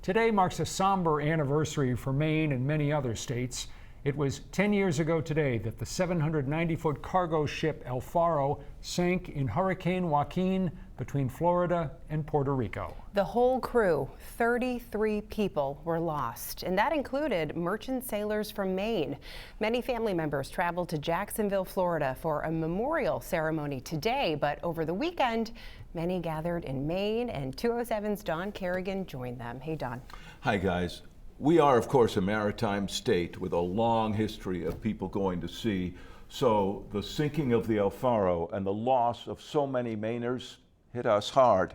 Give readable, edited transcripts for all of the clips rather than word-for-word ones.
Today marks a somber anniversary for Maine and many other states. It was 10 years ago today that the 790-foot cargo ship El Faro sank in Hurricane Joaquin between Florida and Puerto Rico. The whole crew, 33 people, were lost, and that included merchant sailors from Maine. Many family members traveled to Jacksonville, Florida for a memorial ceremony today, but over the weekend, many gathered in Maine, and 207's Don Kerrigan joined them. Hey, Don. Hi, guys. We are, of course, a maritime state with a long history of people going to sea. So the sinking of the El Faro and the loss of so many Mainers hit us hard.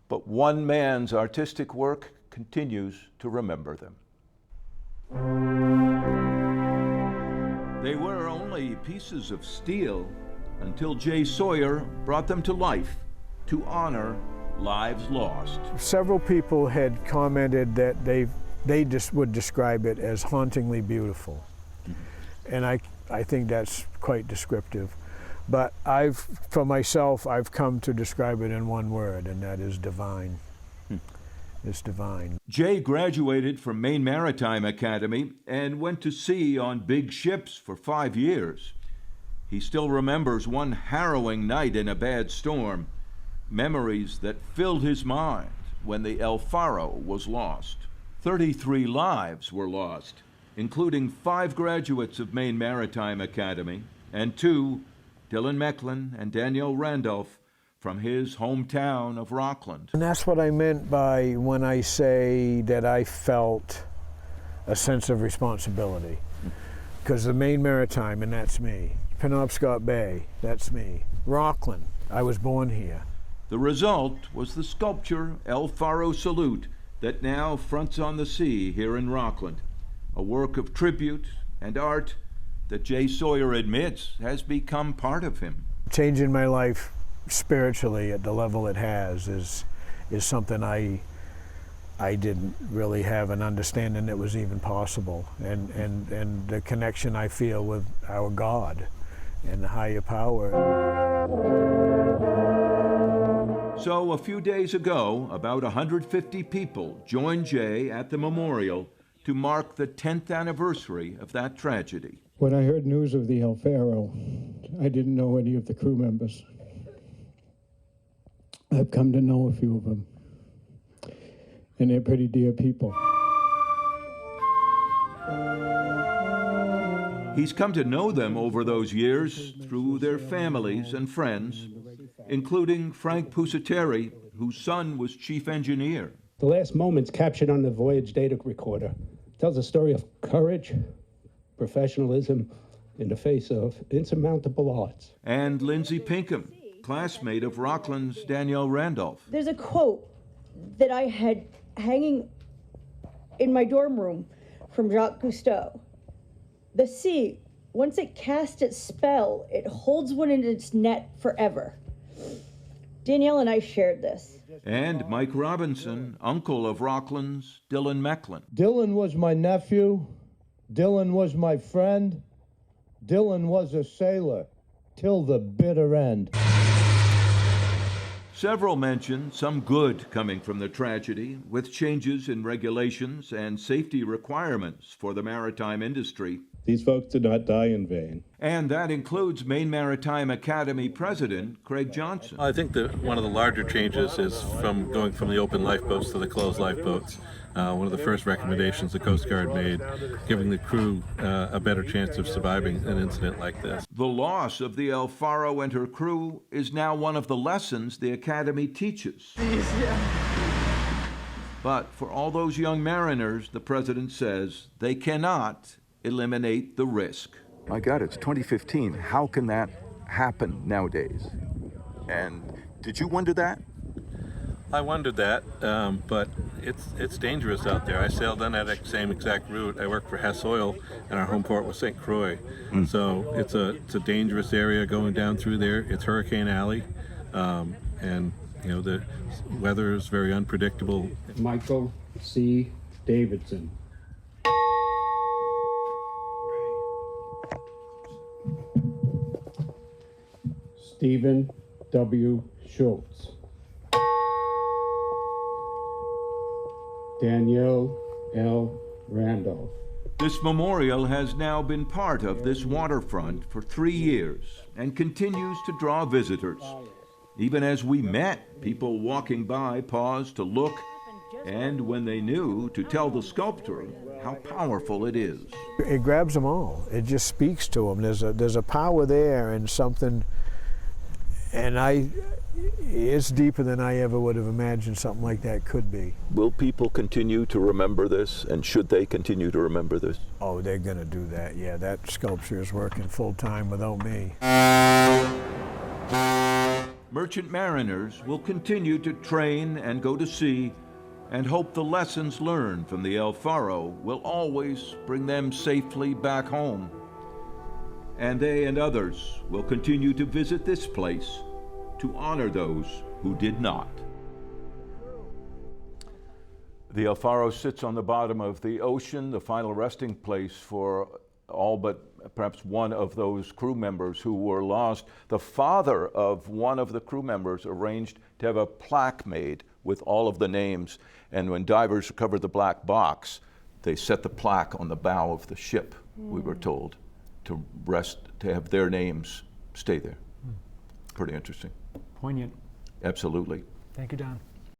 But one man's artistic work continues to remember them. They were only pieces of steel until Jay Sawyer brought them to life to honor lives lost. Several people had commented that they just would describe it as hauntingly beautiful. And I think that's quite descriptive. But for myself, I've come to describe it in one word, and that is divine. It's divine. Jay graduated from Maine Maritime Academy and went to sea on big ships for 5 years. He still remembers one harrowing night in a bad storm, memories that filled his mind when the El Faro was lost. 33 lives were lost, including 5 graduates of Maine Maritime Academy and 2, Dylan Mecklin and Danielle Randolph, from his hometown of Rockland. And that's what I meant by when I say that I felt a sense of responsibility. Because the Maine Maritime, and that's me. Penobscot Bay, that's me. Rockland, I was born here. The result was the sculpture El Faro Salute that now fronts on the sea here in Rockland, a work of tribute and art that Jay Sawyer admits has become part of him. Changing my life spiritually at the level it has is something I didn't really have an understanding that was even possible, and the connection I feel with our God and the higher power. So a few days ago, about 150 people joined Jay at the memorial to mark the 10th anniversary of that tragedy. When I heard news of the El Faro, I didn't know any of the crew members. I've come to know a few of them, and they're pretty dear people. He's come to know them over those years through their families and friends, including Frank Pusateri, whose son was chief engineer. The last moments captured on the voyage data recorder tells a story of courage, professionalism in the face of insurmountable odds. And Lindsay Pinkham, classmate of Rockland's Danielle Randolph. There's a quote that I had hanging in my dorm room from Jacques Cousteau. The sea, once it casts its spell, it holds one in its net forever. Danielle and I shared this. And Mike Robinson, uncle of Rockland's Dylan Mecklin. Dylan was my nephew. Dylan was my friend. Dylan was a sailor till the bitter end. Several mentioned some good coming from the tragedy, with changes in regulations and safety requirements for the maritime industry. These folks did not die in vain. And that includes Maine Maritime Academy President Craig Johnson. I think that one of the larger changes is from going from the open lifeboats to the closed lifeboats. One of the first recommendations the Coast Guard made, giving the crew a better chance of surviving an incident like this. The loss of the El Faro and her crew is now one of the lessons the Academy teaches. But for all those young mariners, the president says they cannot eliminate the risk. My God, it's 2015. How can that happen nowadays? And did you wonder that? I wondered that, but it's dangerous out there. I sailed on that same exact route. I worked for Hess Oil, and our home port was St. Croix. So it's a dangerous area going down through there. It's Hurricane Alley, and the weather is very unpredictable. Michael C. Davidson. Stephen W. Schultz. Danielle L. Randolph. This memorial has now been part of this waterfront for 3 years and continues to draw visitors. Even as we met, people walking by paused to look and, when they knew, to tell the sculptor how powerful it is. It grabs them all. It just speaks to them. There's a power there and something, and it's deeper than I ever would have imagined something like that could be. Will people continue to remember this, and should they continue to remember this? Oh, they're going to do that. Yeah, that sculpture is working full time without me. Merchant mariners will continue to train and go to sea and hope the lessons learned from the El Faro will always bring them safely back home. And they and others will continue to visit this place to honor those who did not. The El Faro sits on the bottom of the ocean, the final resting place for all but perhaps one of those crew members who were lost. The father of one of the crew members arranged to have a plaque made with all of the names, and when divers recovered the black box, they set the plaque on the bow of the ship, we were told, to rest, to have their names stay there. Pretty interesting. Poignant. Absolutely. Thank you, Don.